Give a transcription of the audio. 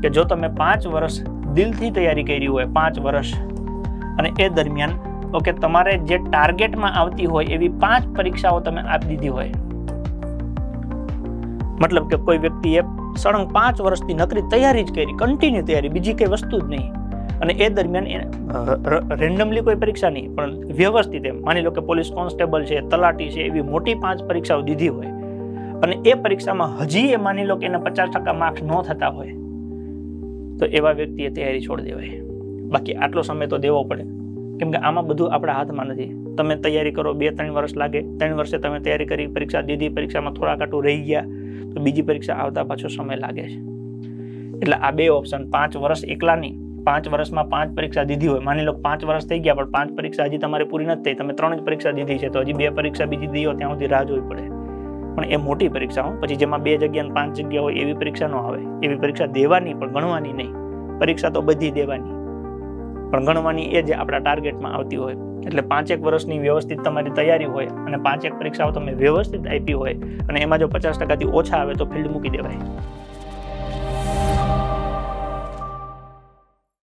કે જો તમે 5 વર્ષ દિલથી તૈયારી કરી હોય, 5 વર્ષ, અને એ દરમિયાન ઓકે તમારે જે ટાર્ગેટમાં આવતી હોય એવી 5 પરીક્ષાઓ તમે આપી દીધી હોય, મતલબ કે કોઈ વ્યક્તિએ સળંગ 5 વર્ષથી નકરી તૈયારી જ કરી, કન્ટિન્યુ તૈયારી, બીજી કઈ વસ્તુ જ નહીં, અને એ દરમિયાન રેન્ડમલી કોઈ પરીક્ષા નહીં પણ વ્યવસ્થિત, એમ માની લો કે પોલીસ કોન્સ્ટેબલ છે, તલાટી છે, એવી મોટી 5 પરીક્ષાઓ દીધી હોય, અને એ પરીક્ષામાં હજી એ માની લો કે એને 50% માર્ક્સ ન થતા હોય, તો એવા વ્યક્તિએ તૈયારી છોડી દેવાય. બાકી આટલો સમય તો દેવો પડે, કેમ કે આમાં બધું આપણા હાથમાં નથી. તમે તૈયારી કરો, 2-3 વર્ષ લાગે, 3 વર્ષે તમે તૈયારી કરી, પરીક્ષા દીધી, પરીક્ષામાં થોડા કાંટું રહી ગયા, તો બીજી પરીક્ષા આવતા પાછો સમય લાગે છે. એટલે આ 2 ઓપ્શન, 5 વર્ષ એકલા નહીં, 5 વર્ષમાં 5 પરીક્ષા દીધી હોય, માની લો 5 વર્ષ થઈ ગયા પણ 5 પરીક્ષા હજી તમારી પૂરી નથી થઈ, તમે 3 જ પરીક્ષા દીધી છે, તો હજી 2 પરીક્ષા બીજી દીધી હોય ત્યાં સુધી રાહ જોવી પડે. પણ એ મોટી પરીક્ષા પછી જેમાં 2 જગ્યા 5 જગ્યા હોય એવી પરીક્ષા ન આવે. એવી પરીક્ષા દેવાની પણ ગણવાની નહીં. પરીક્ષા તો બધી દેવાની પણ ગણવાની એ જે આપણા ટાર્ગેટમાં આવતી હોય. એટલે 5 વર્ષની વ્યવસ્થિત તમારી તૈયારી હોય અને 5 પરીક્ષાઓ તમે વ્યવસ્થિત આપી હોય અને એમાં જો 50%થી ઓછા આવે તો ફિલ્ડ મૂકી દેવાય.